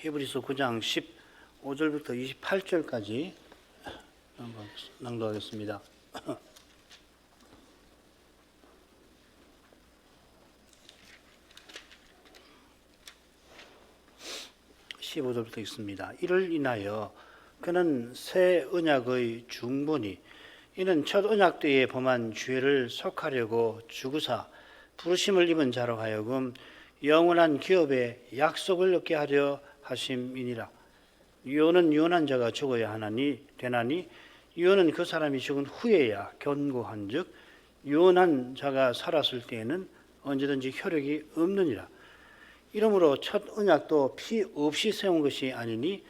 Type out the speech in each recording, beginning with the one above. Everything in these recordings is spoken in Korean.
히브리서 9장 15절부터 28절까지 낭독하겠습니다. 15절부터 읽습니다. 이를 인하여 그는 새 언약의 중보니 이는 첫 언약 때에 범한 죄를 속하려고 죽으사 부르심을 입은 자로 하여금 영원한 기업의 약속을 얻게 하려 하심이니라. 유언은 유언한 자가 죽어야 되나니 유언은 그 사람이 죽은 후에야 견고한즉 유언한 자가 살았을 때에는 언제든지 효력이 없느니라. 이러므로 첫 언약도 피 없이 세운 것이 아니니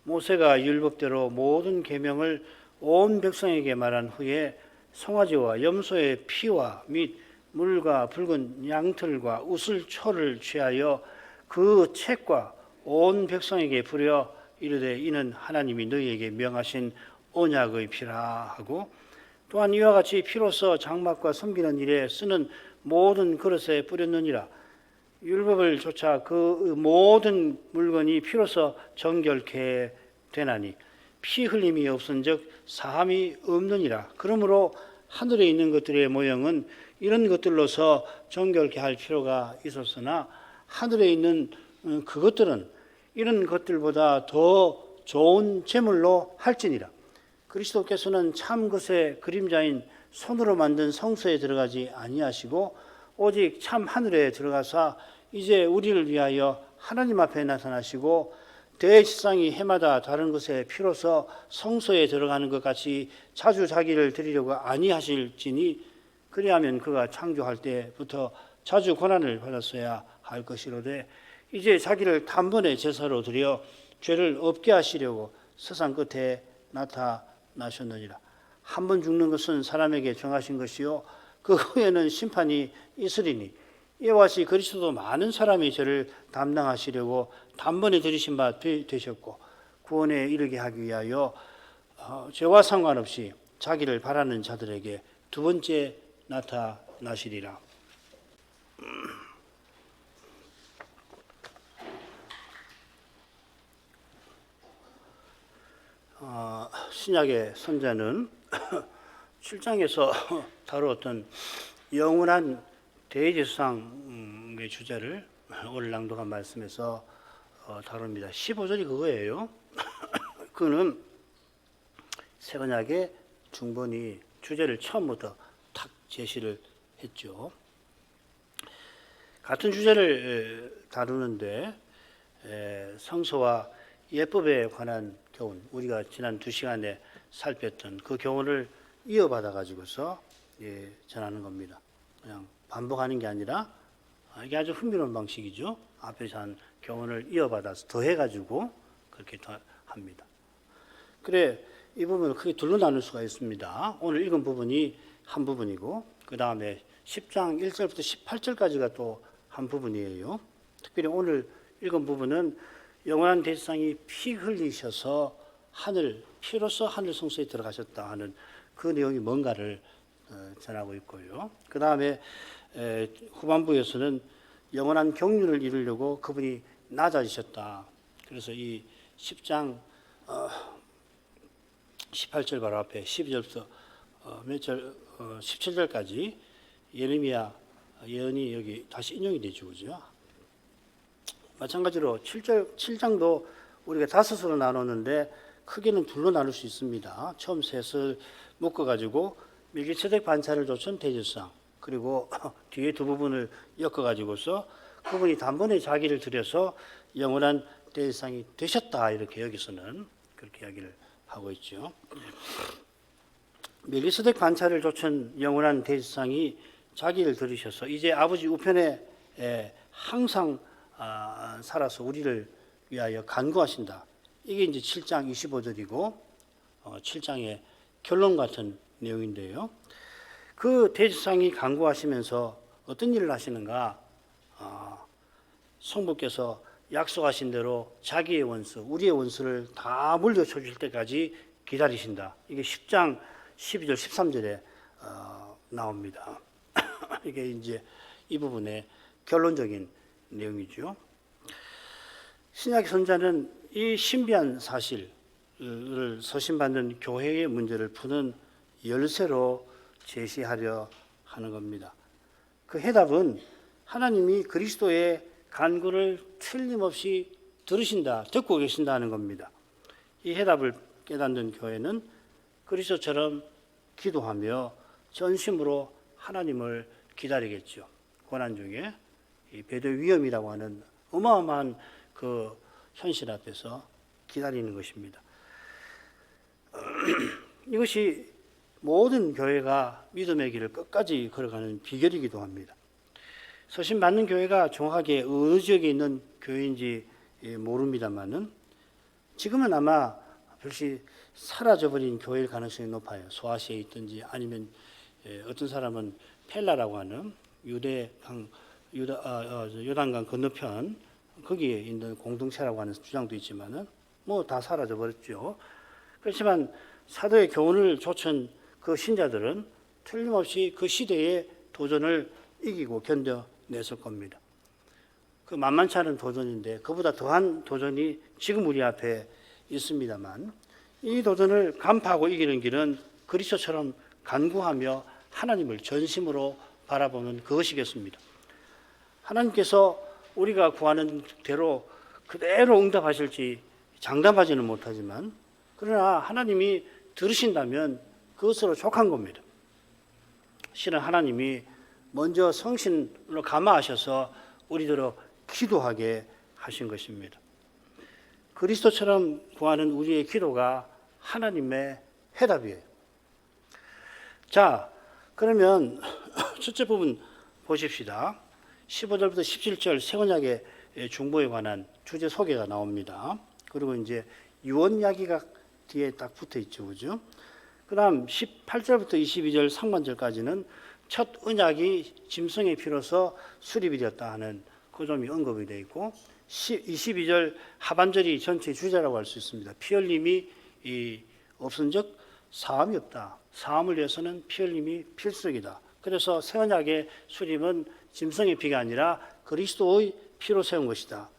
모세가 율법대로 모든 계명을 온 백성에게 말한 후에 송아지와 염소의 피와 및 물과 붉은 양털과 우슬초를 취하여 그 책과 온 백성에게 부려 이르되 이는 하나님이 너희에게 명하신 언약의 피라 하고 또한 이와 같이 피로써 장막과 섬기는 일에 쓰는 모든 그릇에 뿌렸느니라. 율법을 좇아 그 모든 물건이 피로써 정결케 되나니 피 흘림이 없은즉 사함이 없느니라. 그러므로 하늘에 있는 것들의 모형은 이런 것들로서 정결케 할 필요가 있었으나 하늘에 있는 그것들은 이런 것들보다 더 좋은 제물로 할지니라. 그리스도께서는 참 것의 그림자인 손으로 만든 성소에 들어가지 아니하시고 오직 참 하늘에 들어가사 이제 우리를 위하여 하나님 앞에 나타나시고 대지상이 해마다 다른 것에 피로써 성소에 들어가는 것 같이 자주 자기를 드리려고 아니하실지니 그리하면 그가 창조할 때부터 자주 고난을 받았어야 할 것이로되 이제 자기를 단번에 제사로 드려 죄를 없게 하시려고 세상 끝에 나타나셨느니라. 한 번 죽는 것은 사람에게 정하신 것이요 그 후에는 심판이 있으리니 이와 같이 그리스도도 많은 사람의 죄를 담당하시려고 단번에 들이신 바 되셨고 구원에 이르게 하기 위하여 죄와 상관없이 자기를 바라는 자들에게 두 번째 나타나시리라. 신약의 선자는 7장에서 다루었던 영원한 대제사장의 주제를 오늘 낭독한 말씀에서 다룹니다. 15절이 그거예요. 그는 새 언약의 중본이 주제를 처음부터 탁 제시를 했죠. 같은 주제를 다루는데 성서와 예법에 관한 교훈, 우리가 지난 2시간에 살폈던 그 교훈을 이어받아 가지고서 전하는 겁니다. 그냥 반복하는 게 아니라 이게 아주 흥미로운 방식이죠. 앞에서 한 교훈을 이어받아서 더해가지고 그렇게 합니다. 그래 이 부분을 크게 둘로 나눌 수가 있습니다. 오늘 읽은 부분이 한 부분이고 그 다음에 10장 1절부터 18절까지가 또 한 부분이에요. 특별히 오늘 읽은 부분은 영원한 대제사장이 피 흘리셔서 피로써 하늘 성소에 들어가셨다 하는 그 내용이 뭔가를 전하고 있고요. 그 다음에 후반부에서는 영원한 경륜을 이루려고 그분이 낮아지셨다. 그래서 이 10장 18절 바로 앞에 12절부터 17절까지 예레미야 예언이 여기 다시 인용이 되죠. 그죠? 마찬가지로 7장도 우리가 5으로 나눴는데 크게는 둘로 나눌 수 있습니다. 처음 셋을 묶어가지고 멜기세덱 반차를 좇은 대제사장, 그리고 뒤에 두 부분을 엮어가지고서 그분이 단번에 자기를 들여서 영원한 대제사장이 되셨다. 이렇게 여기서는 그렇게 이야기를 하고 있죠. 멜기세덱 반차를 좇은 영원한 대제사장이 자기를 들이셔서 이제 아버지 우편에 항상 살아서 우리를 위하여 간구하신다. 이게 이제 7장 25절이고 7장의 결론 같은 내용인데요. 그 대제사장이 간구하시면서 어떤 일을 하시는가? 성부께서 약속하신 대로 자기의 원수, 우리의 원수를 다 물려쳐 줄 때까지 기다리신다. 이게 10장 12절 13절에 나옵니다. 이게 이제 이 부분의 결론적인 내용이죠. 신약 선자는 이 신비한 사실을 서신받는 교회의 문제를 푸는 열쇠로 제시하려 하는 겁니다. 그 해답은 하나님이 그리스도의 간구를 틀림없이 듣고 계신다는 겁니다. 이 해답을 깨닫는 교회는 그리스도처럼 기도하며 전심으로 하나님을 기다리겠죠. 고난 중에 이 배도 위험이라고 하는 어마어마한 그 현실 앞에서 기다리는 것입니다. 이것이 모든 교회가 믿음의 길을 끝까지 걸어가는 비결이기도 합니다. 서신 받는 교회가 정확하게 어느 지역에 있는 교회인지 모릅니다만은 지금은 아마 별시 사라져버린 교회일 가능성이 높아요. 소아시아에 있든지 아니면 어떤 사람은 펠라라고 하는 요단강 건너편 거기에 있는 공동체라고 하는 주장도 있지만은 뭐 다 사라져버렸죠. 그렇지만 사도의 교훈을 좇은 그 신자들은 틀림없이 그 시대의 도전을 이기고 견뎌냈을 겁니다. 그 만만치 않은 도전인데 그보다 더한 도전이 지금 우리 앞에 있습니다만 이 도전을 간파하고 이기는 길은 그리스도처럼 간구하며 하나님을 전심으로 바라보는 그것이겠습니다. 하나님께서 우리가 구하는 대로 그대로 응답하실지 장담하지는 못하지만 그러나 하나님이 들으신다면 그것으로 족한 겁니다. 실은 하나님이 먼저 성신으로 감화하셔서 우리들로 기도하게 하신 것입니다. 그리스도처럼 구하는 우리의 기도가 하나님의 해답이에요. 자, 그러면 첫째 부분 보십시다. 15절부터 17절 새 언약의 중보에 관한 주제 소개가 나옵니다. 그리고 이제 유언 이야기가 뒤에 딱 붙어 있죠. 그죠? 그 다음 18절부터 22절 상반절까지는 첫 언약이 짐승의 피로서 수립이 되었다 하는 그 점이 언급이 되어 있고 22절 하반절이 전체 주제라고 할 수 있습니다. 피 흘림이 없은즉 사함이 없다. 사함을 위해서는 피 흘림이 필수적이다. 그래서 새 언약의 수립은 짐승의 피가 아니라 그리스도의 피로 세운 것이다.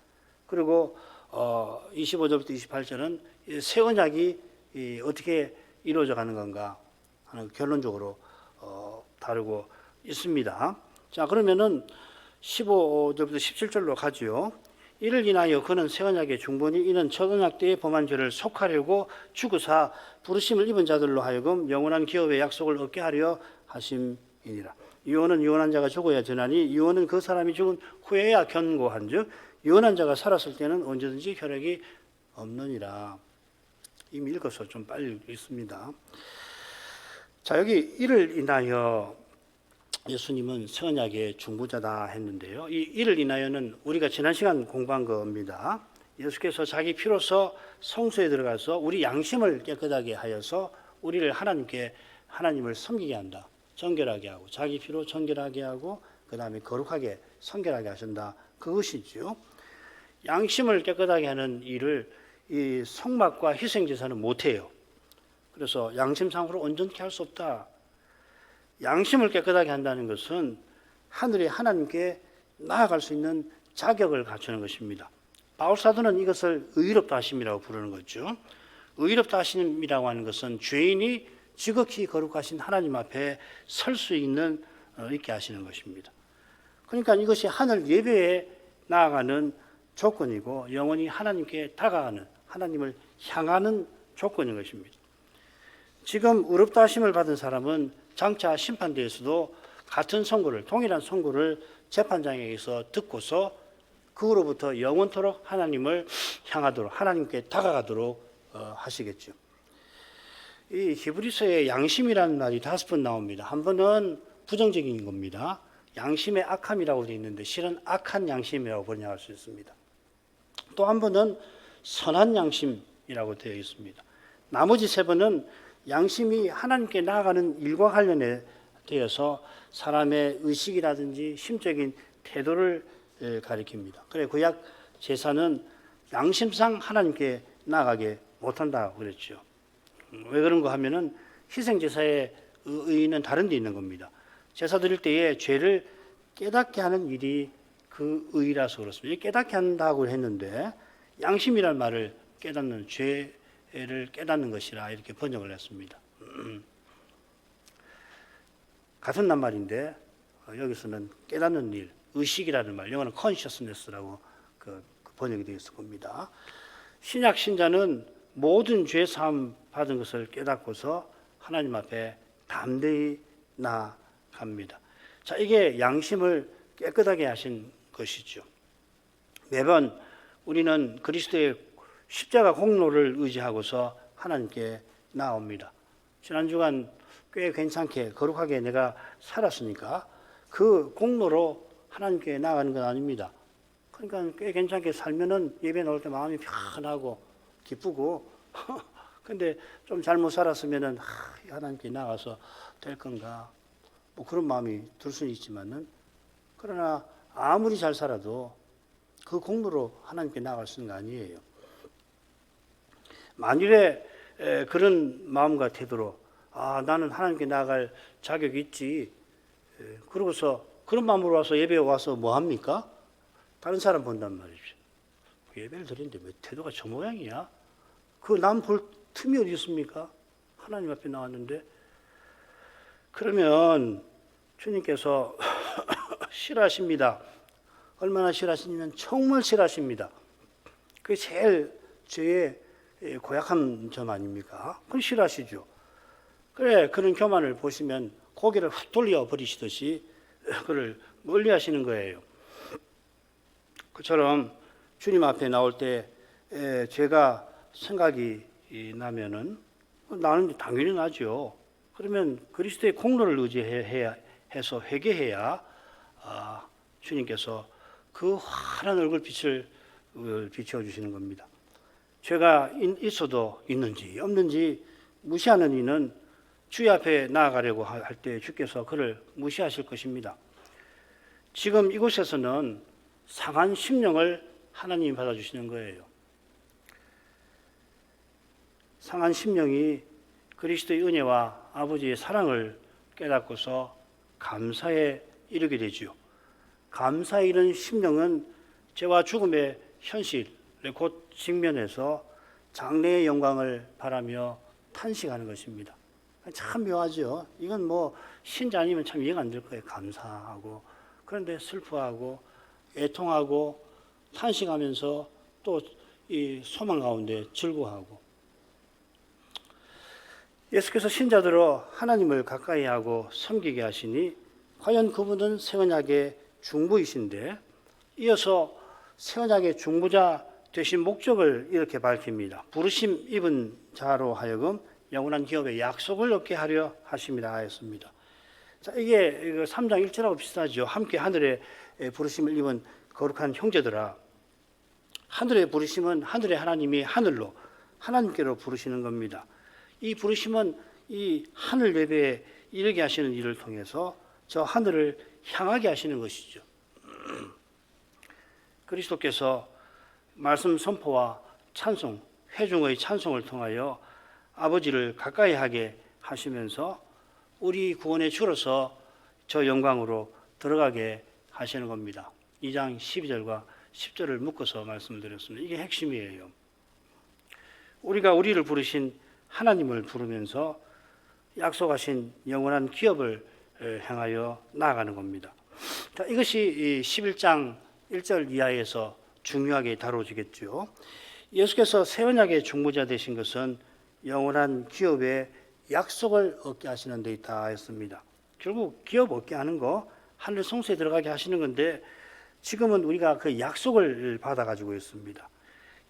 그리고 25절부터 28절은 새 언약이 어떻게 이루어져 가는 건가 하는 결론적으로 다루고 있습니다. 자, 그러면은 15절부터 17절로 가지요. 이를 인하여 그는 새 언약의 중보니 이는 첫 언약 때의 범한 죄를 속하려고 죽으사 부르심을 입은 자들로 하여금 영원한 기업의 약속을 얻게 하려 하심이니라. 유언은 유언한 자가 죽어야 되나니 유언은 그 사람이 죽은 후에야 견고한즉 유언한 자가 살았을 때는 언제든지 혈액이 없느니라. 이미 읽어서 좀 빨리 읽습니다. 자, 여기 이를 인하여 예수님은 새 언약의 중보자다 했는데요. 이 이를 인하여는 우리가 지난 시간 공부한 겁니다. 예수께서 자기 피로서 성소에 들어가서 우리 양심을 깨끗하게 하여서 우리를 하나님을 섬기게 한다. 정결하게 하고 자기 피로 정결하게 하고 그 다음에 거룩하게 성결하게 하신다. 그것이죠. 양심을 깨끗하게 하는 일을 이 성막과 희생제사는 못해요. 그래서 양심상으로 온전케 할 수 없다. 양심을 깨끗하게 한다는 것은 하늘의 하나님께 나아갈 수 있는 자격을 갖추는 것입니다. 바울사도는 이것을 의롭다 하심이라고 부르는 거죠. 의롭다 하심이라고 하는 것은 죄인이 지극히 거룩하신 하나님 앞에 설 수 있게 하시는 것입니다. 그러니까 이것이 하늘 예배에 나아가는 조건이고 영원히 하나님께 다가가는 하나님을 향하는 조건인 것입니다. 지금 의롭다 하심을 받은 사람은 장차 심판대에서도 같은 선고를 동일한 선고를 재판장에게서 듣고서 그로부터 영원토록 하나님을 향하도록 하나님께 다가가도록 하시겠죠. 이 히브리서에 양심이라는 말이 5번 나옵니다. 한 번은 부정적인 겁니다. 양심의 악함이라고 되어 있는데 실은 악한 양심이라고 번역할 수 있습니다. 또 한 번은 선한 양심이라고 되어 있습니다. 나머지 3번은 양심이 하나님께 나아가는 일과 관련해 되어서 사람의 의식이라든지 심적인 태도를 가리킵니다. 그래 구약 제사는 양심상 하나님께 나아가게 못한다고 그랬죠. 왜 그런가 하면은 희생제사의 의의는 다른 데 있는 겁니다. 제사 드릴 때에 죄를 깨닫게 하는 일이 그 의의라서 그렇습니다. 깨닫게 한다고 했는데 양심이란 말을 깨닫는, 죄를 깨닫는 것이라 이렇게 번역을 했습니다. 같은 낱말인데 여기서는 깨닫는 일, 의식이라는 말, 영어는 consciousness라고 그 번역이 되어 있을 겁니다. 신약 신자는 모든 죄 사함 받은 것을 깨닫고서 하나님 앞에 담대히 나아갑니다. 자, 이게 양심을 깨끗하게 하신 것이죠. 매번 우리는 그리스도의 십자가 공로를 의지하고서 하나님께 나옵니다. 지난 주간 꽤 괜찮게 거룩하게 내가 살았으니까 그 공로로 하나님께 나가는 건 아닙니다. 그러니까 꽤 괜찮게 살면은 예배 나올 때 마음이 편하고 기쁘고 근데 좀 잘못 살았으면은 하나님께 나가서 될 건가 뭐 그런 마음이 들 수는 있지만은 그러나 아무리 잘 살아도 그 공로로 하나님께 나갈 수 있는 거 아니에요. 만일에 그런 마음과 태도로 나는 하나님께 나아갈 자격이 있지. 그러고서 그런 마음으로 와서 예배에 와서 뭐 합니까? 다른 사람 본단 말이죠. 예배를 드리는데 왜 태도가 저 모양이야? 그 남 볼 틈이 어디 있습니까? 하나님 앞에 나왔는데 그러면 주님께서 싫어하십니다. 얼마나 싫어하시냐면 정말 싫어하십니다. 그게 제일 죄의 고약한 점 아닙니까? 그걸 싫어하시죠. 그래, 그런 교만을 보시면 고개를 훅 돌려 버리시듯이 그를 멀리 하시는 거예요. 그처럼 주님 앞에 나올 때 제가 생각이 나면은 나는 당연히 나죠. 그러면 그리스도의 공로를 의지해서 회개해야 주님께서 그 환한 얼굴빛을 비춰주시는 겁니다. 죄가 있어도 있는지 없는지 무시하는 이는 주의 앞에 나아가려고 할 때 주께서 그를 무시하실 것입니다. 지금 이곳에서는 상한 심령을 하나님이 받아주시는 거예요. 상한 심령이 그리스도의 은혜와 아버지의 사랑을 깨닫고서 감사에 이르게 되지요. 감사에 이른 심령은 죄와 죽음의 현실에 곧 직면해서 장래의 영광을 바라며 탄식하는 것입니다. 참 묘하죠. 이건 뭐 신자 아니면 참 이해가 안 될 거예요. 감사하고 그런데 슬퍼하고 애통하고 탄식하면서 또 이 소망 가운데 즐거워하고 예수께서 신자들로 하나님을 가까이 하고 섬기게 하시니 과연 그분은 새 언약의 중보이신데 이어서 새 언약의 중보자 되신 목적을 이렇게 밝힙니다. 부르심 입은 자로 하여금 영원한 기업의 약속을 얻게 하려 하심이라 하였습니다. 자, 이게 3장 1절하고 비슷하죠. 함께 하늘의 부르심을 입은 거룩한 형제들아. 하늘의 부르심은 하늘의 하나님이 하늘로 하나님께로 부르시는 겁니다. 이 부르심은 이 하늘 예배에 이르게 하시는 일을 통해서 저 하늘을 향하게 하시는 것이죠. 그리스도께서 말씀 선포와 찬송, 회중의 찬송을 통하여 아버지를 가까이 하게 하시면서 우리 구원의 주로서 저 영광으로 들어가게 하시는 겁니다. 2장 12절과 10절을 묶어서 말씀을 드렸습니다. 이게 핵심이에요. 우리가 우리를 부르신 하나님을 부르면서 약속하신 영원한 기업을 향하여 나아가는 겁니다. 자, 이것이 11장 1절 이하에서 중요하게 다뤄지겠죠. 예수께서 새 언약의 중보자 되신 것은 영원한 기업의 약속을 얻게 하시는 데 있다 했습니다. 결국 기업 얻게 하는 거 하늘 성소에 들어가게 하시는 건데 지금은 우리가 그 약속을 받아가지고 있습니다.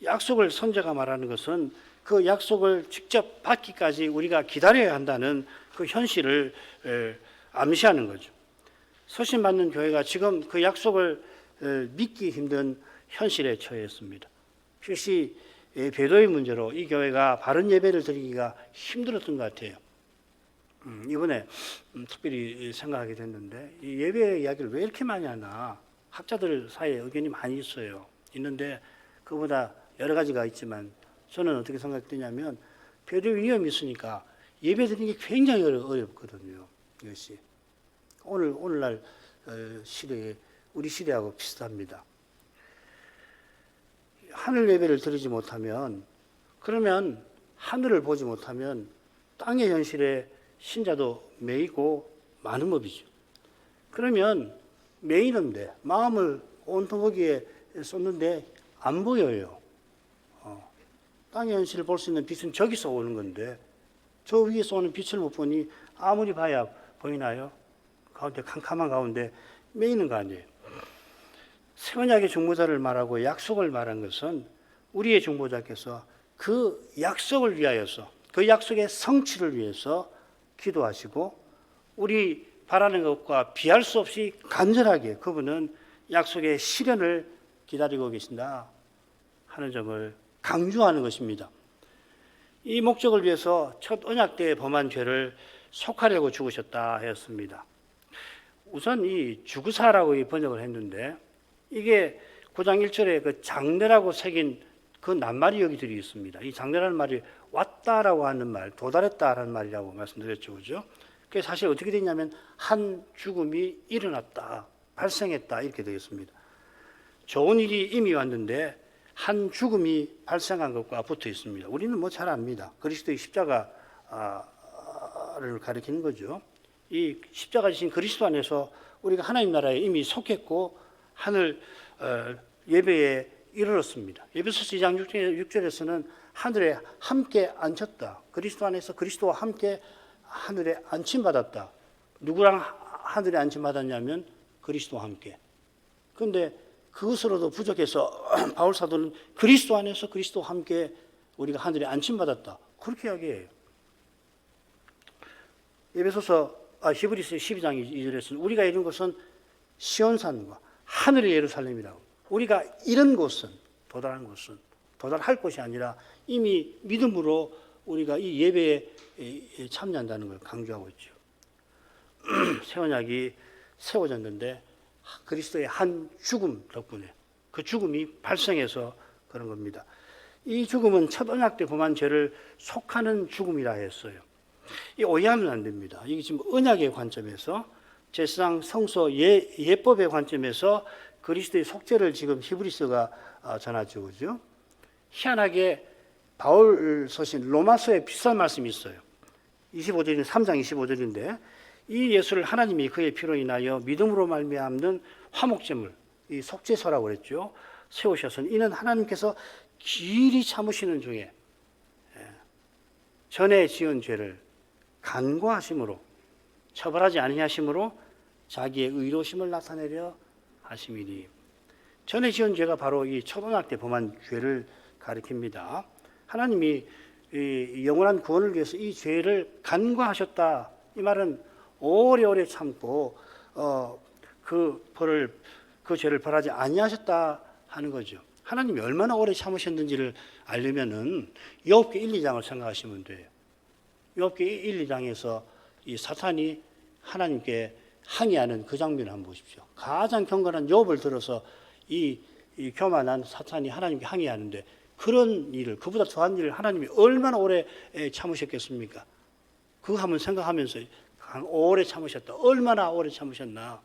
약속을 선자가 말하는 것은 그 약속을 직접 받기까지 우리가 기다려야 한다는 그 현실을 암시하는 거죠. 서신받는 교회가 지금 그 약속을 믿기 힘든 현실에 처했습니다. 그것이 배도의 문제로 이 교회가 바른 예배를 드리기가 힘들었던 것 같아요. 이번에 특별히 생각하게 됐는데 이 예배 이야기를 왜 이렇게 많이 하나 학자들 사이에 의견이 많이 있어요. 있는데 그보다 여러 가지가 있지만 저는 어떻게 생각되냐면 배도의 위험이 있으니까 예배 드리는 게 굉장히 어렵거든요. 이것이 오늘날 시대에 우리 시대하고 비슷합니다. 하늘 예배를 드리지 못하면, 그러면 하늘을 보지 못하면 땅의 현실에 신자도 매이고 많은 법이죠. 그러면 매이는데, 마음을 온통 거기에 쏟는데 안 보여요. 땅의 현실을 볼 수 있는 빛은 저기서 오는 건데, 저 위에서 오는 빛을 못 보니 아무리 봐야 보이나요? 가운데 캄캄한 가운데 매이는 거 아니에요. 새 언약의 중보자를 말하고 약속을 말한 것은 우리의 중보자께서 그 약속을 위하여서, 그 약속의 성취를 위해서 기도하시고, 우리 바라는 것과 비할 수 없이 간절하게 그분은 약속의 실현을 기다리고 계신다 하는 점을 강조하는 것입니다. 이 목적을 위해서 첫 언약 때에 범한 죄를 속하려고 죽으셨다 하였습니다. 우선 이 죽으사라고 번역을 했는데, 이게 9장 1절에 그 장래라고 새긴 그 낱말이 여기 들이 있습니다. 이 장래라는 말이 왔다라고 하는 말, 도달했다라는 말이라고 말씀드렸죠, 그죠? 그게 사실 어떻게 되냐면 한 죽음이 일어났다, 발생했다 이렇게 되겠습니다. 좋은 일이 이미 왔는데 한 죽음이 발생한 것과 붙어 있습니다. 우리는 뭐 잘 압니다. 그리스도의 십자가를 가리키는 거죠. 이 십자가 지신 그리스도 안에서 우리가 하나님 나라에 이미 속했고 하늘 예배에 이르렀습니다. 에베소서 2장 6절에서는 하늘에 함께 앉혔다. 그리스도 안에서 그리스도와 함께 하늘에 안침받았다. 누구랑 하늘에 안침받았냐면 그리스도와 함께. 그런데 그것으로도 부족해서 바울 사도는 그리스도 안에서 그리스도와 함께 우리가 하늘에 안침받았다. 그렇게 이야기해요. 히브리서 12장 2절에서는 우리가 이룬 것은 시온산과 하늘의 예루살렘이라고. 우리가 이런 곳은, 도달한 곳은, 도달할 곳이 아니라 이미 믿음으로 우리가 이 예배에 참여한다는 걸 강조하고 있죠. 새 언약이 세워졌는데 그리스도의 한 죽음 덕분에 그 죽음이 발생해서 그런 겁니다. 이 죽음은 첫 언약 때 범한 죄를 속하는 죽음이라 했어요. 이 오해하면 안 됩니다. 이게 지금 언약의 관점에서, 제사장 성소 예법의 관점에서 그리스도의 속죄를 지금 히브리서가 전하죠, 그죠? 희한하게 바울 서신 로마서에 비슷한 말씀이 있어요. 25절인 3장 25절인데, 이 예수를 하나님이 그의 피로 인하여 믿음으로 말미암는 화목제물, 이 속죄소라고 그랬죠. 세우셔서 이는 하나님께서 길이 참으시는 중에 전에 지은 죄를 간과하심으로, 처벌하지 아니하심으로 자기의 의로심을 나타내려 하심이니. 전에 지은 죄가 바로 이 첫 언약 때 범한 죄를 가리킵니다. 하나님이 이 영원한 구원을 위해서 이 죄를 간과하셨다. 이 말은 오래오래 참고 그 죄를 벌하지 아니하셨다 하는 거죠. 하나님이 얼마나 오래 참으셨는지를 알려면은 욥기 1, 2장을 생각하시면 돼요. 욥기 1, 2장에서 이 사탄이 하나님께 항의하는 그 장면을 한번 보십시오. 가장 경건한 욥을 들어서 이 교만한 사탄이 하나님께 항의하는데, 그런 일을, 그보다 더한 일을 하나님이 얼마나 오래 참으셨겠습니까? 그거 한번 생각하면서 오래 참으셨다. 얼마나 오래 참으셨나.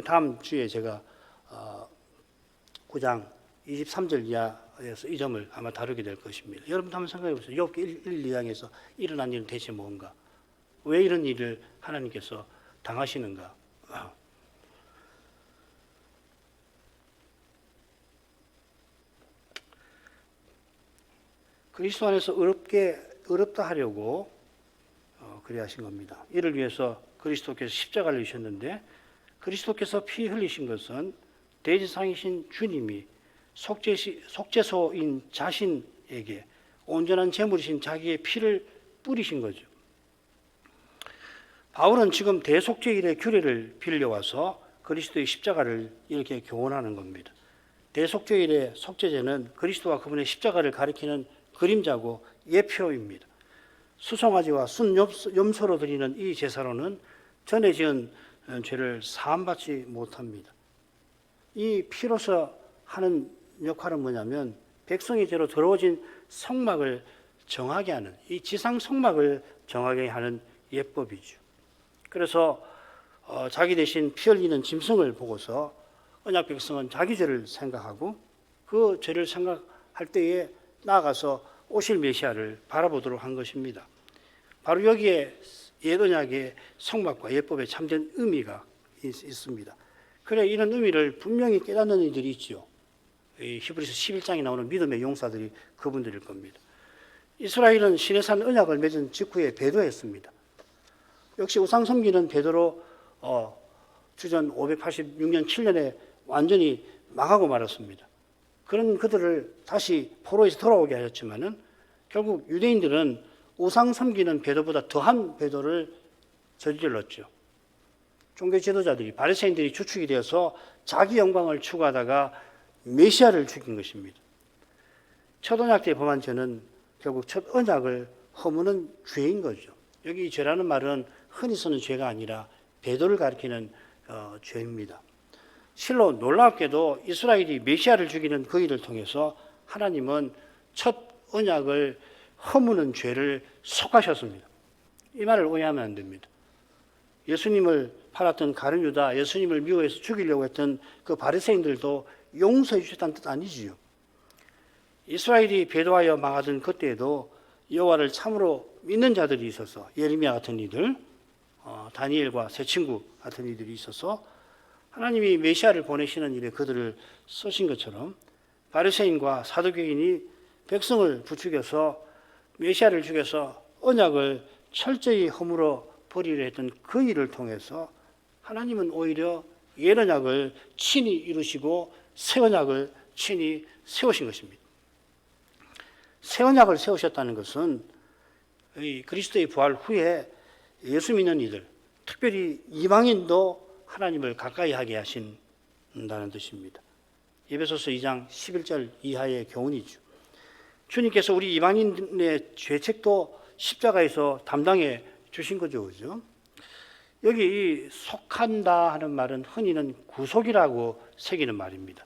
다음 주에 제가 9장 23절 이하에서 이 점을 아마 다루게 될 것입니다. 여러분도 한번 생각해 보세요. 욥기 1, 2장에서 일어난 일은 대체 뭔가? 왜 이런 일을 하나님께서 당하시는가? 그리스도 안에서 어렵다 하려고 그래 하신 겁니다. 이를 위해서 그리스도께서 십자가를 지셨는데, 그리스도께서 피 흘리신 것은 대제사장이신 주님이 속죄소인 자신에게 온전한 제물이신 자기의 피를 뿌리신 거죠. 바울은 지금 대속죄일의 규례를 빌려와서 그리스도의 십자가를 이렇게 교훈하는 겁니다. 대속죄일의 속죄제는 그리스도와 그분의 십자가를 가리키는 그림자고 예표입니다. 수송아지와 순염소로 드리는 이 제사로는 전에 지은 죄를 사함받지 못합니다. 이 피로서 하는 역할은 뭐냐면 백성의 죄로 더러워진 성막을 정하게 하는, 이 지상 성막을 정하게 하는 예법이죠. 그래서 자기 대신 피 흘리는 짐승을 보고서 언약 백성은 자기 죄를 생각하고 그 죄를 생각할 때에 나아가서 오실 메시아를 바라보도록 한 것입니다. 바로 여기에 옛 언약의 성막과 예법의 참된 의미가 있습니다. 그래 이런 의미를 분명히 깨닫는 이들이 있죠. 히브리서 11장에 나오는 믿음의 용사들이 그분들일 겁니다. 이스라엘은 시내산 언약을 맺은 직후에 배도했습니다. 역시 우상 섬기는 베드로 주전 586년 7년에 완전히 망하고 말았습니다. 그런 그들을 다시 포로에서 돌아오게 하였지만은 결국 유대인들은 우상 섬기는 배도보다 더한 배도를 저질렀죠. 종교 지도자들이 바리새인들이 주축이 되어서 자기 영광을 추구하다가 메시아를 죽인 것입니다. 첫 언약 때 범한 죄는 결국 첫 언약을 허무는 죄인 거죠. 여기 죄라는 말은 흔히 쓰는 죄가 아니라 배도를 가리키는 죄입니다. 실로 놀랍게도 이스라엘이 메시아를 죽이는 그 일을 통해서 하나님은 첫 언약을 허무는 죄를 속하셨습니다. 이 말을 오해하면 안 됩니다. 예수님을 팔았던 가룟 유다, 예수님을 미워해서 죽이려고 했던 그 바리새인들도 용서해 주셨다는 뜻 아니지요. 이스라엘이 배도하여 망하던 그때에도 여호와를 참으로 믿는 자들이 있어서 예레미야 같은 이들, 다니엘과 세 친구 같은 이들이 있어서 하나님이 메시아를 보내시는 일에 그들을 쓰신 것처럼 바리새인과 사두개인이 백성을 부추겨서 메시아를 죽여서 언약을 철저히 허물어 버리려 했던 그 일을 통해서 하나님은 오히려 옛 언약을 친히 이루시고 새 언약을 친히 세우신 것입니다. 새 언약을 세우셨다는 것은 그리스도의 부활 후에 예수 믿는 이들, 특별히 이방인도 하나님을 가까이 하게 하신다는 뜻입니다. 에베소서 2장 11절 이하의 교훈이죠. 주님께서 우리 이방인의 죄책도 십자가에서 담당해 주신 거죠. 그죠? 여기 이 속한다 하는 말은 흔히는 구속이라고 새기는 말입니다.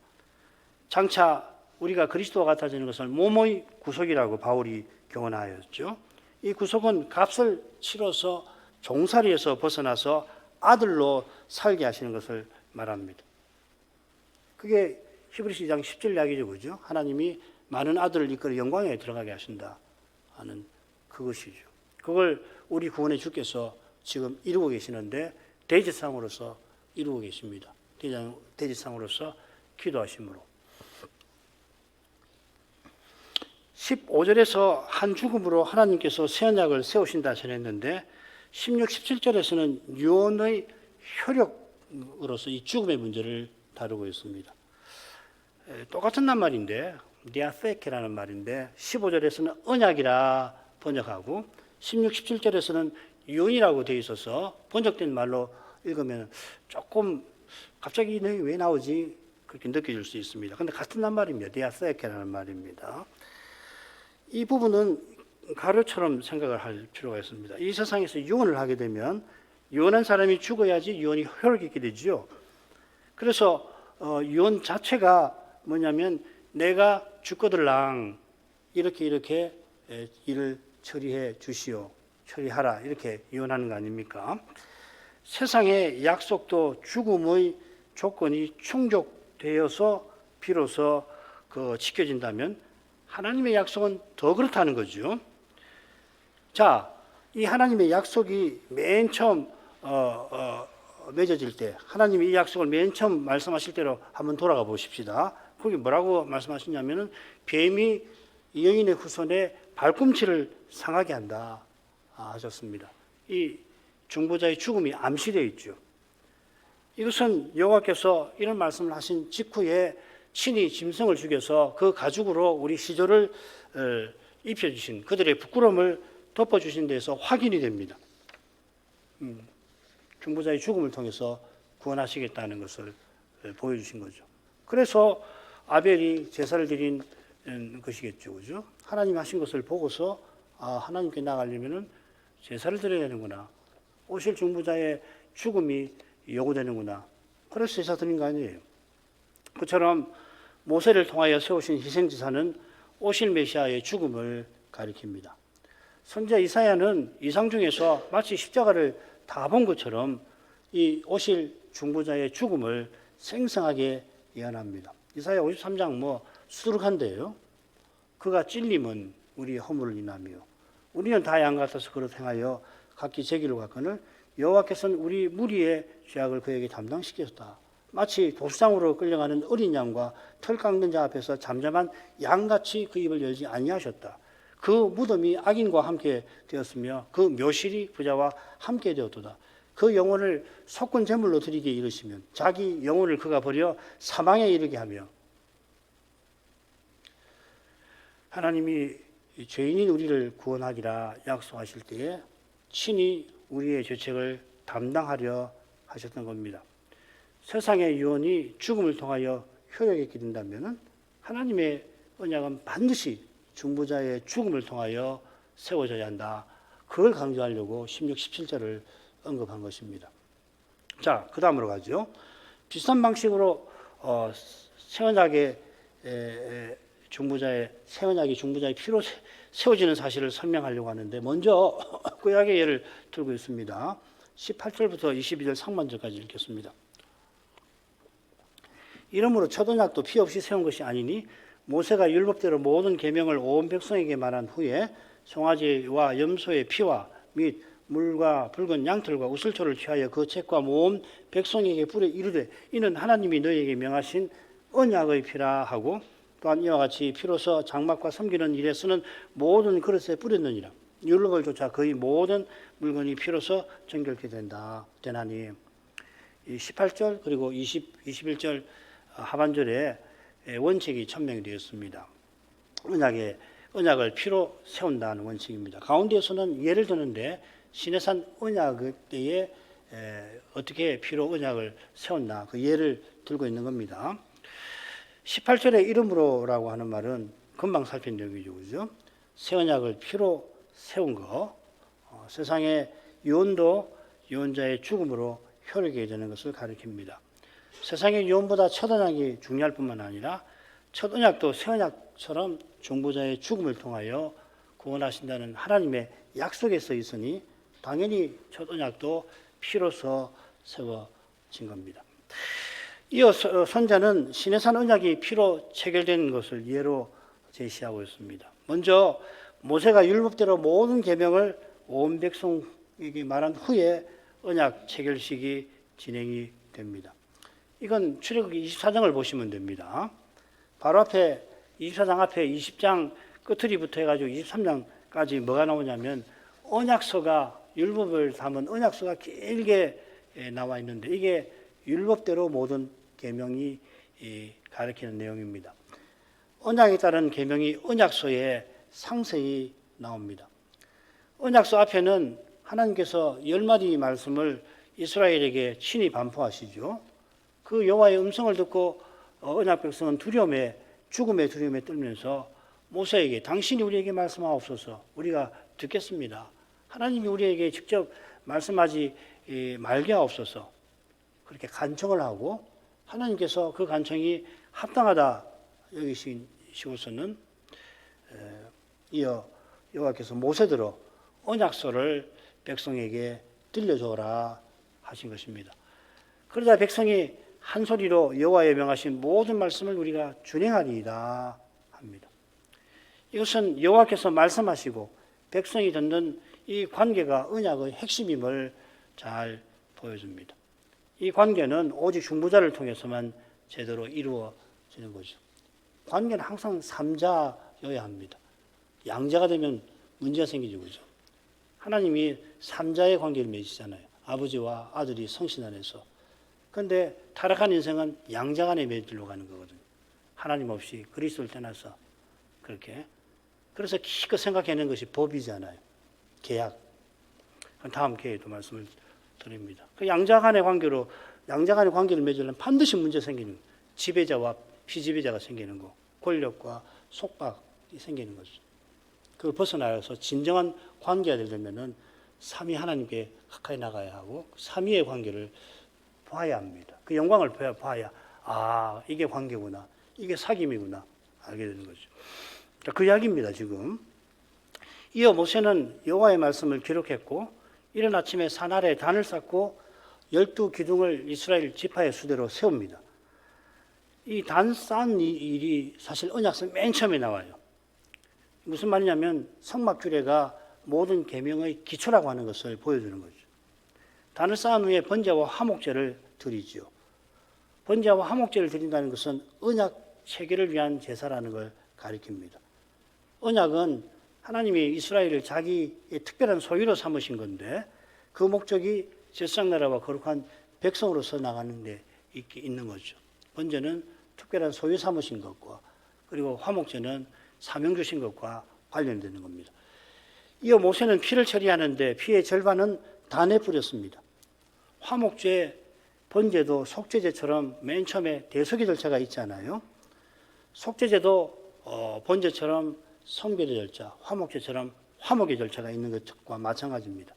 장차 우리가 그리스도와 같아지는 것을 몸의 구속이라고 바울이 교훈하였죠. 이 구속은 값을 치러서 종살이에서 벗어나서 아들로 살게 하시는 것을 말합니다. 그게 히브리서 2장 10절 이야기죠. 그죠? 하나님이 많은 아들을 이끌어 영광에 들어가게 하신다 하는 그것이죠. 그걸 우리 구원의 주께서 지금 이루고 계시는데 대제상으로서 이루고 계십니다. 대제상으로서 기도하심으로. 15절에서 한 죽음으로 하나님께서 새 언약을 세우신다 전했는데 16, 17절에서는 유언의 효력으로서 이 죽음의 문제를 다루고 있습니다. 똑같은 낱말인데 디아세케라는 말인데 15절에서는 언약이라 번역하고 16, 17절에서는 유언이라고 되어 있어서 번역된 말로 읽으면 조금 갑자기 이 내용이 왜 나오지? 그렇게 느껴질 수 있습니다. 그런데 같은 낱말입니다. 디아세케라는 말입니다. 이 부분은 가루처럼 생각을 할 필요가 있습니다. 이 세상에서 유언을 하게 되면 유언한 사람이 죽어야지 유언이 효력 있게 되죠. 그래서 유언 자체가 뭐냐면 내가 죽거들랑 이렇게 일을 처리해 주시오, 처리하라 이렇게 유언하는 거 아닙니까? 세상의 약속도 죽음의 조건이 충족되어서 비로소 지켜진다면 하나님의 약속은 더 그렇다는 거죠. 자, 이 하나님의 약속이 맨 처음 맺어질 때 하나님이 이 약속을 맨 처음 말씀하실 때로 한번 돌아가 보십시다. 거기 뭐라고 말씀하시냐면은 뱀이 여인의 후손의 발꿈치를 상하게 한다 하셨습니다. 이 중보자의 죽음이 암시되어 있죠. 이것은 여호와께서 이런 말씀을 하신 직후에 친히 짐승을 죽여서 그 가죽으로 우리 시조를 입혀주신 그들의 부끄러움을 덮어주신 데서 확인이 됩니다. 중보자의 죽음을 통해서 구원하시겠다는 것을 보여주신 거죠. 그래서 아벨이 제사를 드린 것이겠죠. 그죠? 하나님 하신 것을 보고서 하나님께 나가려면 제사를 드려야 되는구나. 오실 중보자의 죽음이 요구되는구나. 그래서 제사 드린 거 아니에요. 그처럼 모세를 통하여 세우신 희생제사는 오실 메시아의 죽음을 가리킵니다. 선지자 이사야는 이상 중에서 마치 십자가를 다 본 것처럼 이 오실 중보자의 죽음을 생생하게 예언합니다. 이사야 53장 수두룩한데요. 그가 찔림은 우리의 허물을 인하며 우리는 다 양 같아서 그릇 행하여 각기 제 길로 갔거늘 여호와께서는 우리 무리의 죄악을 그에게 담당시켰다. 마치 도수장으로 끌려가는 어린 양과 털 깎는 자 앞에서 잠잠한 양같이 그 입을 열지 아니하셨다. 그 무덤이 악인과 함께 되었으며 그 묘실이 부자와 함께 되었도다. 그 영혼을 속군 제물로 드리게 이르시면 자기 영혼을 그가 버려 사망에 이르게 하며 하나님이 죄인인 우리를 구원하기라 약속하실 때에 친히 우리의 죄책을 담당하려 하셨던 겁니다. 세상의 유언이 죽음을 통하여 효력 있게 된다면 하나님의 언약은 반드시 중보자의 죽음을 통하여 세워져야 한다. 그걸 강조하려고 16, 17절을 언급한 것입니다. 자, 그 다음으로 가죠. 비슷한 방식으로 새 언약의 중보자의 피로 세워지는 사실을 설명하려고 하는데 먼저 구약의 예를 들고 있습니다. 18절부터 22절 상반절까지 읽겠습니다. 이러므로 첫 언약도 피 없이 세운 것이 아니니 모세가 율법대로 모든 계명을 온 백성에게 말한 후에 송아지와 염소의 피와 및 물과 붉은 양털과 우슬초를 취하여 그 책과 모든 백성에게 뿌려 이르되 이는 하나님이 너희에게 명하신 언약의 피라 하고 또한 이와 같이 피로서 장막과 섬기는 일에 쓰는 모든 그릇에 뿌렸느니라. 율법을 조차 거의 모든 물건이 피로서 정결케 되나니. 18절 그리고 21절 하반절에 원칙이 천명이 되었습니다. 언약을 피로 세운다는 원칙입니다. 가운데에서는 예를 드는데 시내산 언약 때에 어떻게 피로 언약을 세웠나 그 예를 들고 있는 겁니다. 18절에 이름으로라고 하는 말은 금방 살핀 내용이죠. 그죠? 새 언약을 피로 세운 거, 세상의 유언도 유언자의 죽음으로 효력이 되는 것을 가리킵니다. 세상의 유언보다 첫 언약이 중요할 뿐만 아니라 첫 언약도 새 언약처럼 중보자의 죽음을 통하여 구원하신다는 하나님의 약속에 써 있으니 당연히 첫 언약도 피로서 세워진 겁니다. 이어 선자는 시내산 언약이 피로 체결된 것을 예로 제시하고 있습니다. 먼저 모세가 율법대로 모든 계명을 온 백성에게 말한 후에 언약 체결식이 진행이 됩니다. 이건 출애굽기 24장을 보시면 됩니다. 바로 앞에 24장 앞에 20장 끝으리부터 해가지고 23장까지 뭐가 나오냐면 언약서가 율법을 담은 언약서가 길게 나와 있는데 이게 율법대로 모든 계명이 가리키는 내용입니다. 언약에 따른 계명이 언약서에 상세히 나옵니다. 언약서 앞에는 하나님께서 10마디 말씀을 이스라엘에게 친히 반포하시죠. 그 여호와의 음성을 듣고 언약 백성은 죽음의 두려움에 떨면서 모세에게 당신이 우리에게 말씀하옵소서 우리가 듣겠습니다. 하나님이 우리에게 직접 말씀하지 말게 하옵소서 그렇게 간청을 하고 하나님께서 그 간청이 합당하다 여기시고서는 이어 여호와께서 모세대로 언약서를 백성에게 들려줘라 하신 것입니다. 그러자 백성이 한 소리로 여호와의 명하신 모든 말씀을 우리가 준행하리이다 합니다. 이것은 여호와께서 말씀하시고 백성이 듣는 이 관계가 언약의 핵심임을 잘 보여줍니다. 이 관계는 오직 중보자를 통해서만 제대로 이루어지는 거죠. 관계는 항상 삼자여야 합니다. 양자가 되면 문제가 생기죠. 그죠? 하나님이 삼자의 관계를 맺으시잖아요. 아버지와 아들이 성신 안에서. 그런데 타락한 인생은 양자 간의 맺으러 가는 거거든요. 하나님 없이 그리스도를 떠나서 그렇게. 그래서 기껏 생각해낸 것이 법이잖아요. 계약. 다음 기회에도 말씀을 드립니다. 그 양자 간의 관계를 맺으려면 반드시 문제 생기는 거예요. 지배자와 피지배자가 생기는 거, 권력과 속박이 생기는 거죠. 그걸 벗어나서 진정한 관계가 되려면은 삼위 하나님께 가까이 나가야 하고 삼위의 관계를 봐야 합니다. 그 영광을 봐야 이게 관계구나, 이게 사귐이구나 알게 되는 거죠. 그 이야기입니다. 지금 이어 모세는 여호와의 말씀을 기록했고 이른 아침에 산 아래 단을 쌓고 12 기둥을 이스라엘 지파의 수대로 세웁니다. 이 단 쌓은 일이 사실 언약서 맨 처음에 나와요. 무슨 말이냐면 성막 규례가 모든 계명의 기초라고 하는 것을 보여주는 거죠. 단을 쌓은 후에 번제와 화목제를 드리죠. 번제와 화목제를 드린다는 것은 언약 체계를 위한 제사라는 걸 가리킵니다. 언약은 하나님이 이스라엘을 자기의 특별한 소유로 삼으신 건데 그 목적이 제사장 나라와 거룩한 백성으로서 나가는 데 있는 거죠. 번제는 특별한 소유 삼으신 것과 그리고 화목제는 사명 주신 것과 관련되는 겁니다. 이어 모세는 피를 처리하는데 피의 절반은 단에 뿌렸습니다. 화목제, 번제도 속죄제처럼 맨 처음에 대속의 절차가 있잖아요. 속죄제도 번제처럼 성별의 절차, 화목제처럼 화목의 절차가 있는 것과 마찬가지입니다.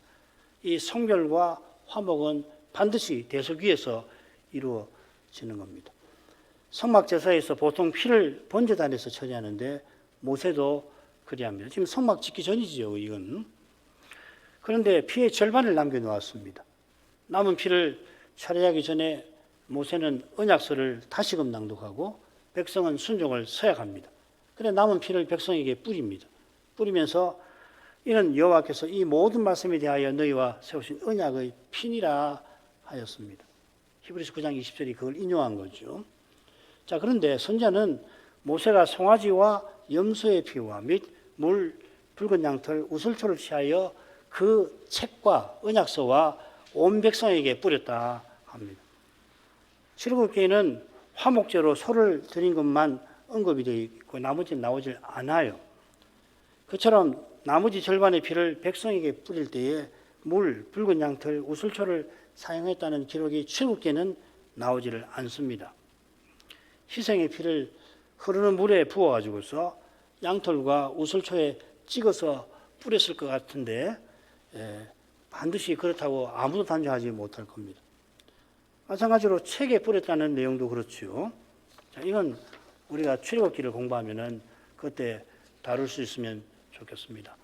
이 성별과 화목은 반드시 대속 위에서 이루어지는 겁니다. 성막 제사에서 보통 피를 번제단에서 처리하는데 모세도 그리합니다. 지금 성막 짓기 전이지요, 이건. 그런데 피의 절반을 남겨놓았습니다. 남은 피를 처리하기 전에 모세는 언약서를 다시금 낭독하고 백성은 순종을 서약합니다. 그래 남은 피를 백성에게 뿌립니다. 뿌리면서 이는 여호와께서 이 모든 말씀에 대하여 너희와 세우신 언약의 피니라 하였습니다. 히브리서 9장 20절이 그걸 인용한 거죠. 자, 그런데 선자는 모세가 송아지와 염소의 피와 및 물, 붉은 양털, 우슬초를 취하여 그 책과 언약서와 온 백성에게 뿌렸다 합니다. 출애굽기에는 화목제로 소를 드린 것만 언급이 되어 있고 나머지는 나오질 않아요. 그처럼 나머지 절반의 피를 백성에게 뿌릴 때에 물, 붉은 양털, 우슬초를 사용했다는 기록이 출애굽기에는 나오지를 않습니다. 희생의 피를 흐르는 물에 부어가지고서 양털과 우슬초에 찍어서 뿌렸을 것 같은데 반드시 그렇다고 아무도 단정하지 못할 겁니다. 마찬가지로 책에 뿌렸다는 내용도 그렇죠. 자, 이건 우리가 출애굽기를 공부하면은 그때 다룰 수 있으면 좋겠습니다.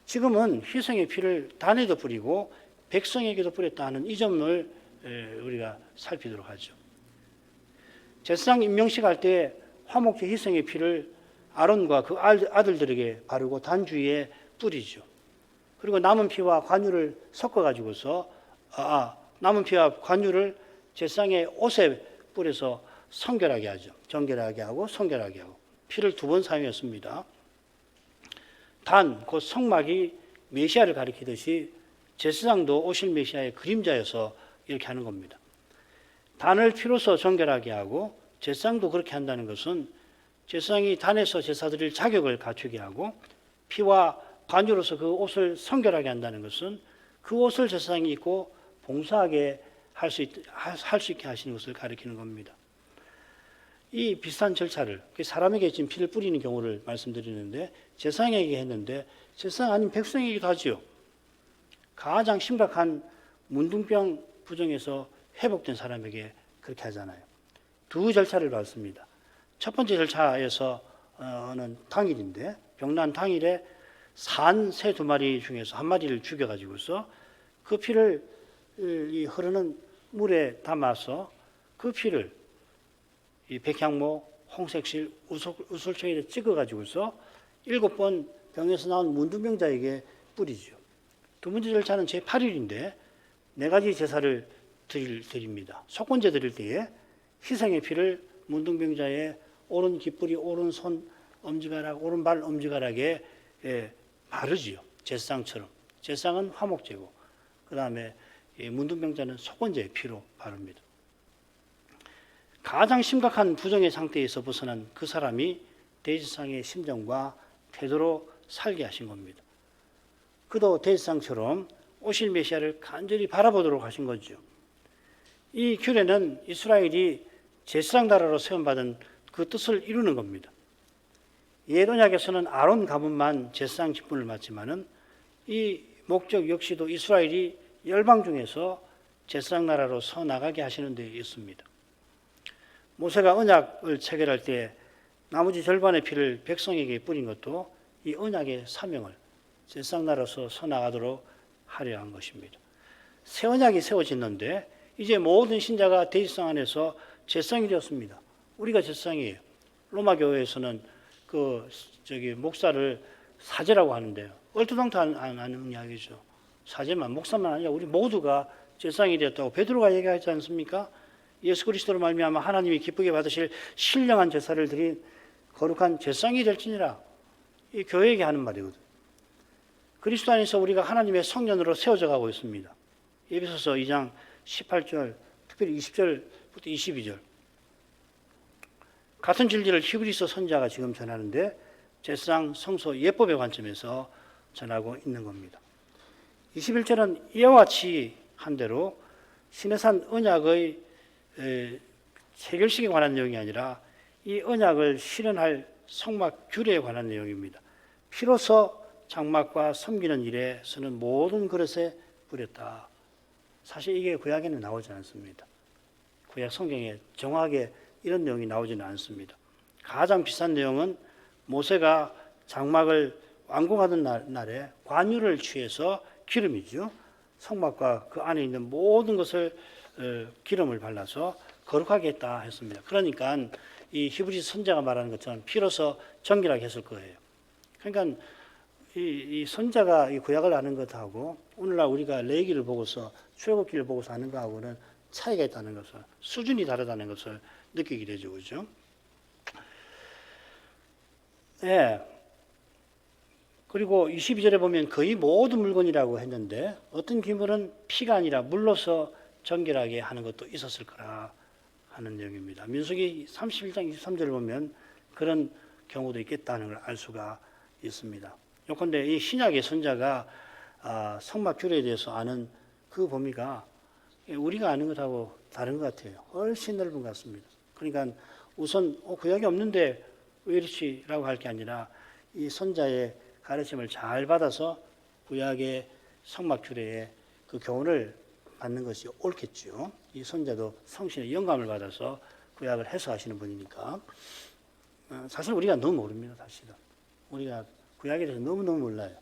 지금은 희생의 피를 단에도 뿌리고 백성에게도 뿌렸다 하는 이 점을 우리가 살피도록 하죠. 제사장 임명식 할 때 화목제 희생의 피를 아론과 그 아들들에게 바르고 단 주위에 뿌리죠. 그리고 남은 피와 관유를 섞어가지고서 남은 피와 관유를 제사장의 옷에 뿌려서 성결하게 하죠. 정결하게 하고 성결하게 하고 피를 2번 사용했습니다. 단, 곧 성막이 메시아를 가리키듯이 제사장도 오실 메시아의 그림자여서 이렇게 하는 겁니다. 단을 피로서 정결하게 하고 제사장도 그렇게 한다는 것은 제사장이 단에서 제사 드릴 자격을 갖추게 하고 피와 관유로서 그 옷을 성결하게 한다는 것은 그 옷을 제사장이 입고 봉사하게 할 수 있게 하시는 것을 가리키는 겁니다. 이 비슷한 절차를 사람에게 지금 피를 뿌리는 경우를 말씀드리는데 제사장에게 했는데 제사장 아닌 백성에게도 하지요. 가장 심각한 문둥병 부정에서 회복된 사람에게 그렇게 하잖아요. 2 절차를 받습니다. 첫 번째 절차에서는 당일인데 병난 당일에 산 새 2마리 중에서 1마리를 죽여가지고서 그 피를 이 흐르는 물에 담아서 그 피를 이 백향목, 홍색실, 우슬초에 찍어가지고서 7번 병에서 나온 문둥병자에게 뿌리죠. 2번째 절차는 제8일인데 4가지 제사를 드립니다. 속건제 드릴 때에 희생의 피를 문둥병자의 오른 깃뿌리, 오른손 엄지가락, 오른발 엄지가락에 바르지요. 제사장처럼. 제사장은 화목제고 그 다음에 문둥병자는 속건제의 피로 바릅니다. 가장 심각한 부정의 상태에서 벗어난 그 사람이 대제사장의 심정과 태도로 살게 하신 겁니다. 그도 대제사장처럼 오실 메시아를 간절히 바라보도록 하신 거죠. 이 규례는 이스라엘이 제사장 나라로 세움받은 그 뜻을 이루는 겁니다. 옛 언약에서는 아론 가문만 제사장 직분을 맡지만은 이 목적 역시도 이스라엘이 열방 중에서 제사장 나라로 서 나가게 하시는 데 있습니다. 모세가 언약을 체결할 때 나머지 절반의 피를 백성에게 뿌린 것도 이 언약의 사명을 제사장 나라로서 서 나가도록 하려 한 것입니다. 새 언약이 세워졌는데 이제 모든 신자가 대제사장 안에서 제사장이 되었습니다. 우리가 제사장이에요. 로마 교회에서는 목사를 사제라고 하는데요. 얼토당토 안 하는 이야기죠. 사제만 목사만 아니라 우리 모두가 제사장이 되었다고 베드로가 얘기하지 않습니까? 예수 그리스도로 말미암아 하나님이 기쁘게 받으실 신령한 제사를 드린 거룩한 제사장이 될지니라. 이 교회에게 하는 말이거든. 그리스도 안에서 우리가 하나님의 성년으로 세워져 가고 있습니다. 에베소서 2장 18절, 특별히 20절부터 22절. 같은 진리를 히브리서 선지자가 지금 전하는데 제사장 성소 예법의 관점에서 전하고 있는 겁니다. 21절은 이와 같이 한 대로 시내산 언약의 체결식에 관한 내용이 아니라 이 언약을 실현할 성막 규례에 관한 내용입니다. 피로서 장막과 섬기는 일에 쓰는 모든 그릇에 뿌렸다. 사실 이게 구약에는 나오지 않습니다. 구약 성경에 정확하게 이런 내용이 나오지는 않습니다. 가장 비싼 내용은 모세가 장막을 완공하던 날에 관유를 취해서 기름이죠. 성막과 그 안에 있는 모든 것을 기름을 발라서 거룩하게 했다 했습니다. 그러니까 이 히브리서 선지자가 말하는 것처럼 피로서 정결하게 했을 거예요. 그러니까 이 선지자가 이 구약을 아는 것하고 오늘날 우리가 레위기를 보고서 출애굽기를 보고서 아는 것하고는 차이가 있다는 것을, 수준이 다르다는 것을 느끼게 되죠. 그죠? 네. 그리고 22절에 보면 거의 모든 물건이라고 했는데 어떤 기물은 피가 아니라 물로서 정결하게 하는 것도 있었을 거라 하는 내용입니다. 민수기 31장 23절을 보면 그런 경우도 있겠다는 걸 알 수가 있습니다. 요컨대 이 신약의 선자가 성막 규례에 대해서 아는 그 범위가 우리가 아는 것하고 다른 것 같아요. 훨씬 넓은 것 같습니다. 그러니까 우선 구약이 없는데 왜 이렇지라고 할 게 아니라 이 선자의 가르침을 잘 받아서 구약의 성막 규례에 그 교훈을 받는 것이 옳겠죠. 이 선자도 성신의 영감을 받아서 구약을 해석하시는 분이니까. 사실 우리가 너무 모릅니다. 사실은 우리가 구약에 대해서 너무너무 몰라요.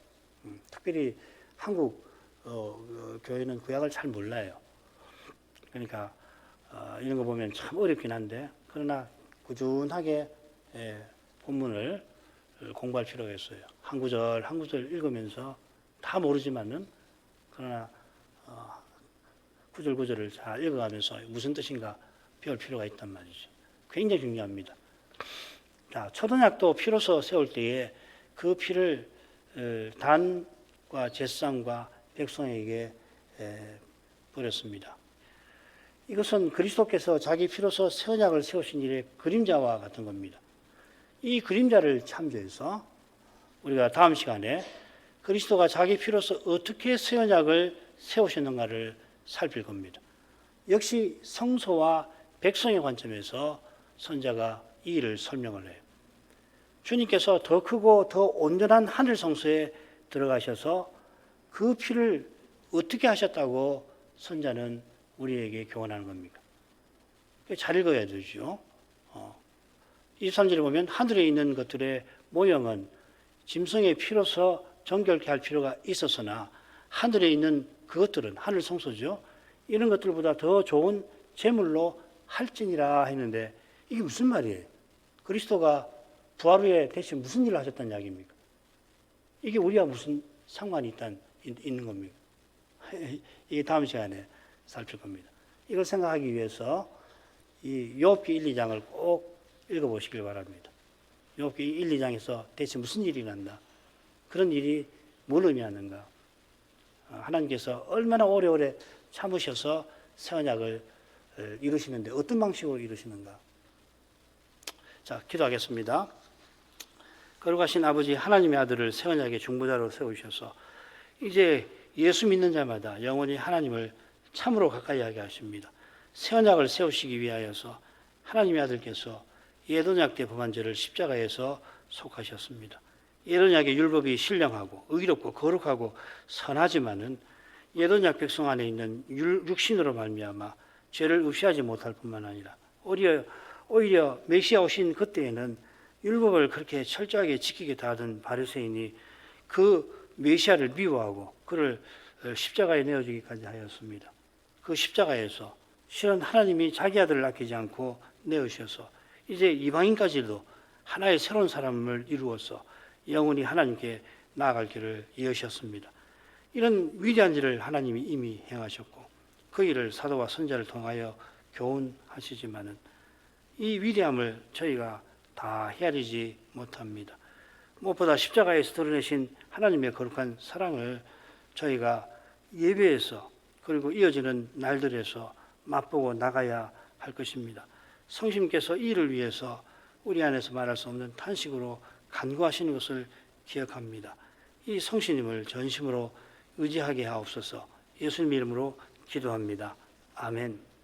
특별히 한국 교회는 구약을 잘 몰라요. 그러니까 이런 거 보면 참 어렵긴 한데 그러나 꾸준하게 본문을 공부할 필요가 있어요. 한 구절 한 구절 읽으면서 다 모르지만은 그러나 구절 구절을 잘 읽어가면서 무슨 뜻인가 배울 필요가 있단 말이죠. 굉장히 중요합니다. 자, 초don약도 피로서 세울 때에 그 피를 단과 제사장과 백성에게 뿌렸습니다. 이것은 그리스도께서 자기 피로서 새 언약을 세우신 일의 그림자와 같은 겁니다. 이 그림자를 참조해서 우리가 다음 시간에 그리스도가 자기 피로서 어떻게 새 언약을 세우셨는가를 살필 겁니다. 역시 성소와 백성의 관점에서 선자가 이 일을 설명을 해요. 주님께서 더 크고 더 온전한 하늘 성소에 들어가셔서 그 피를 어떻게 하셨다고 선자는 우리에게 교훈하는 겁니까? 잘 읽어야 되죠. 23절에 보면 하늘에 있는 것들의 모형은 짐승의 피로서 정결케 할 필요가 있었으나 하늘에 있는 그것들은 하늘 성소죠. 이런 것들보다 더 좋은 제물로 할지니라 했는데 이게 무슨 말이에요? 그리스도가 부활 후에 대신 무슨 일을 하셨다는 이야기입니까? 이게 우리와 무슨 상관이 있는 겁니까? 이게 다음 시간에 살필 겁니다. 이걸 생각하기 위해서 이 욥기 1, 2장을 꼭 읽어보시길 바랍니다. 욥기 1, 2장에서 대체 무슨 일이 난다? 그런 일이 뭘 의미하는가? 하나님께서 얼마나 오래오래 참으셔서 새 언약을 이루시는데 어떤 방식으로 이루시는가? 자, 기도하겠습니다. 거룩하신 아버지 하나님의 아들을 새 언약의 중보자로 세우셔서 이제 예수 믿는 자마다 영원히 하나님을 참으로 가까이 하게 하십니다. 새 언약을 세우시기 위하여서 하나님의 아들께서 옛 언약 때 범한 죄를 십자가에서 속하셨습니다. 옛 언약의 율법이 신령하고 의롭고 거룩하고 선하지만은 옛 언약 백성 안에 있는 육신으로 말미암아 죄를 없이하지 못할 뿐만 아니라 오히려 메시아 오신 그때에는 율법을 그렇게 철저하게 지키겠다 하던 바리새인이 그 메시아를 미워하고 그를 십자가에 내어주기까지 하였습니다. 그 십자가에서 실은 하나님이 자기 아들을 아끼지 않고 내어주셔서 이제 이방인까지도 하나의 새로운 사람을 이루어서 영원히 하나님께 나아갈 길을 여셨습니다. 이런 위대한 일을 하나님이 이미 행하셨고 그 일을 사도와 선자를 통하여 교훈하시지만은 이 위대함을 저희가 다 헤아리지 못합니다. 무엇보다 십자가에서 드러내신 하나님의 거룩한 사랑을 저희가 예배에서 그리고 이어지는 날들에서 맛보고 나가야 할 것입니다. 성심께서 이 일을 위해서 우리 안에서 말할 수 없는 탄식으로 간구하시는 것을 기억합니다. 이 성신님을 전심으로 의지하게 하옵소서. 예수님 이름으로 기도합니다. 아멘.